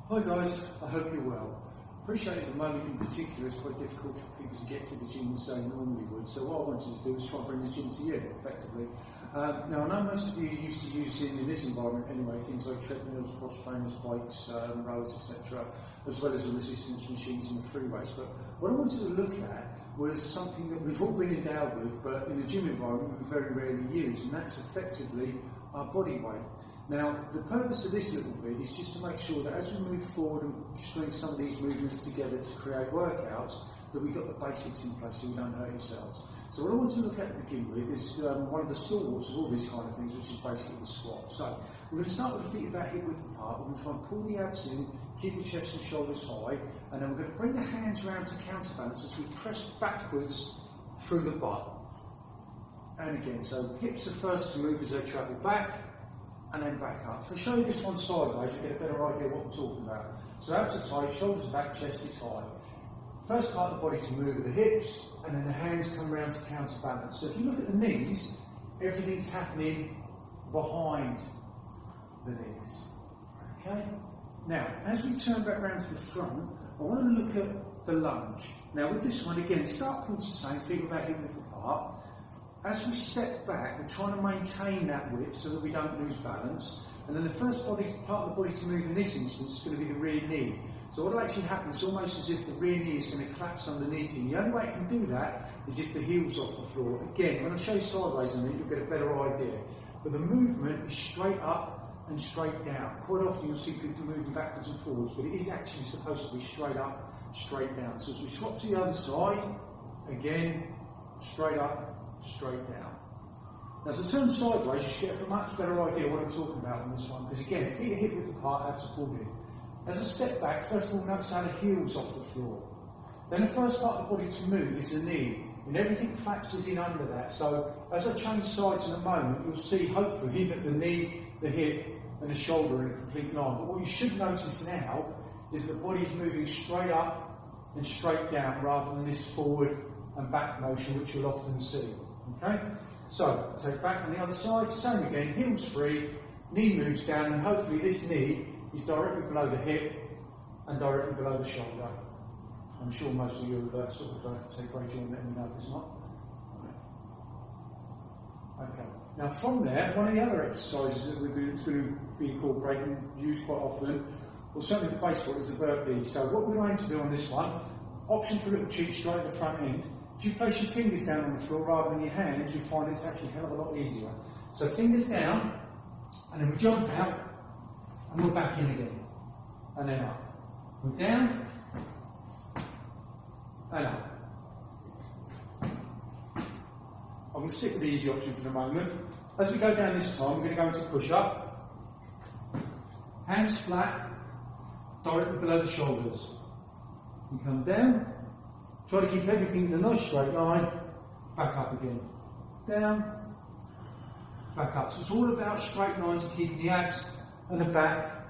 Hi guys, I hope you're well. Appreciate at the moment in particular it's quite difficult for people to get to the gym as they normally would, so what I wanted to do is try and bring the gym to you effectively. Now I know most of you are used to using, in this environment anyway, things like treadmills, cross trainers, bikes, rows, etc., as well as the resistance machines and the free weights, but what I wanted to look at was something that we've all been endowed with, but in the gym environment we very rarely use, and that's effectively our body weight. Now, the purpose of this little bit is just to make sure that as we move forward and string some of these movements together to create workouts, that we've got the basics in place so we don't hurt ourselves. So what I want to look at to begin with is one of the stalwarts of all these kind of things, which is basically the squat. So we're going to start with the feet about hip width apart. We're going to try and pull the abs in, keep the chest and shoulders high, and then we're going to bring the hands around to counterbalance as we press backwards through the butt. And again, so hips are first to move as they travel back, and then back up. If I show you this one sideways, you get a better idea of what we're talking about. So abs are tight, shoulders are back, chest is high. First part of the body to move are the hips, and then the hands come around to counterbalance. So if you look at the knees, everything's happening behind the knees. Okay? Now, as we turn back round to the front, I want to look at the lunge. Now with this one, again, start points the same, feet about hip width apart. As we step back, we're trying to maintain that width so that we don't lose balance. And then the first part of the body to move in this instance is going to be the rear knee. So what will actually happen, it's almost as if the rear knee is going to collapse underneath you. And the only way it can do that is if the heel's off the floor. Again, when I show you sideways in a minute, you'll get a better idea. But the movement is straight up and straight down. Quite often you'll see people moving backwards and forwards, but it is actually supposed to be straight up, straight down. So as we swap to the other side, again, straight up, straight down. Now, as I turn sideways, you should get a much better idea what I'm talking about on this one, because again, feet are hip width apart, abs are pulled in. As I step back, first of all, notice how the heel's off the floor. Then the first part of the body to move is the knee, and everything collapses in under that. So as I change sides in a moment, you'll see hopefully that the knee, the hip, and the shoulder are in a complete line. But what you should notice now is the body's moving straight up and straight down rather than this forward and back motion, which you'll often see. Okay, so take back on the other side, same again, heels free, knee moves down, and hopefully this knee is directly below the hip and directly below the shoulder. I'm sure most of you have take great joy in letting me know if it's not. Okay, now from there, one of the other exercises that we're going to be incorporating, used quite often, well certainly the base one is the burpee. So what we're going to do on this one, option for a little cheat straight at the front end. If you place your fingers down on the floor rather than your hands, you'll find it's actually a hell of a lot easier. So fingers down, and then we jump out, and we're back in again. And then up. We're down, and up. I'm going to stick with the easy option for the moment. As we go down this time, we're going to go into push-up. Hands flat, directly below the shoulders. You come down. Try to keep everything in a nice straight line, back up again, down, back up. So it's all about straight lines and keeping the abs and the back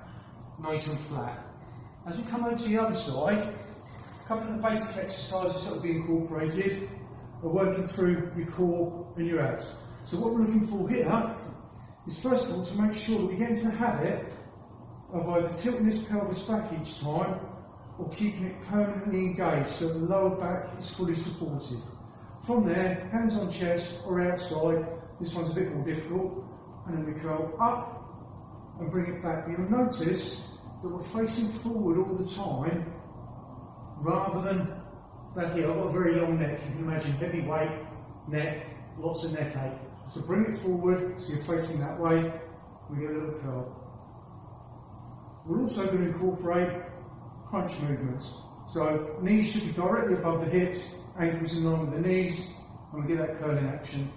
nice and flat. As we come over to the other side, a couple of the basic exercises that will be incorporated are working through your core and your abs. So what we're looking for here is first of all to make sure that we get into the habit of either tilting this pelvis back each time or keeping it permanently engaged so the lower back is fully supported. From there, hands on chest or outside, this one's a bit more difficult, and then we go up and bring it back. But you'll notice that we're facing forward all the time rather than back here. I've got a very long neck, you can imagine, heavy weight, neck, lots of neck ache. So bring it forward so you're facing that way, we get a little curl. We're also going to incorporate crunch movements. So knees should be directly above the hips, ankles in line with the knees, and we get that curling action.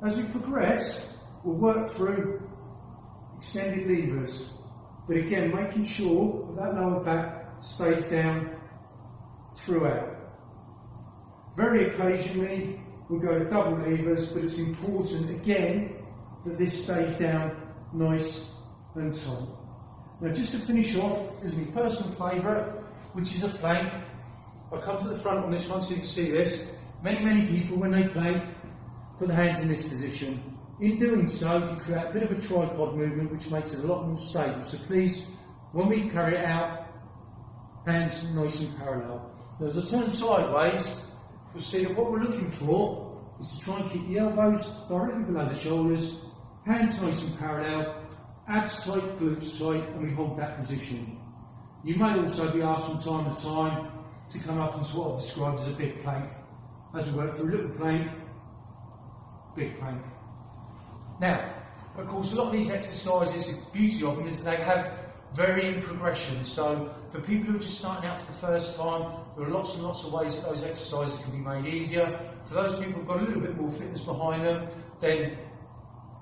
As we progress, we'll work through extended levers, but again making sure that that lower back stays down throughout. Very occasionally we'll go to double levers, but it's important again that this stays down nice and tight. Now just to finish off, is my personal favourite, which is a plank. I'll come to the front on this one so you can see this. Many people, when they plank, put the hands in this position. In doing so, you create a bit of a tripod movement, which makes it a lot more stable. So please When we carry it out, hands nice and parallel. Now, as I turn sideways, you'll see that what we're looking for is to try and keep the elbows directly below the shoulders, hands nice and parallel, abs tight, glutes tight, and we hold that position. You may also be asked from time to time to come up into what I've described as a big plank. As we work through little plank, big plank. Now, of course, a lot of these exercises, the beauty of them is that they have varying progression. So for people who are just starting out for the first time, there are lots and lots of ways that those exercises can be made easier. For those people who've got a little bit more fitness behind them, then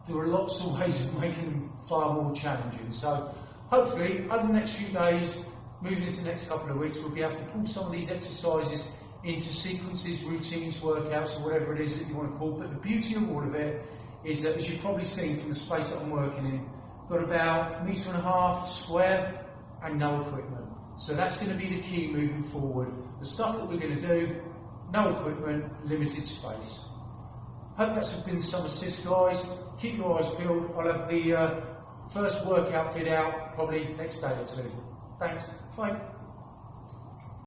there are lots of ways of making them far more challenging. So hopefully, over the next few days, moving into the next couple of weeks, we'll be able to pull some of these exercises into sequences, routines, workouts, or whatever it is that you want to call it. But the beauty of all of it is that, as you've probably seen from the space that I'm working in, got about 1.5 meters square and no equipment. So that's going to be the key moving forward. The stuff that we're going to do, no equipment, limited space. Hope that's been some assist, guys. Keep your eyes peeled. I'll have the first workout vid out probably next day or two. Thanks. Bye.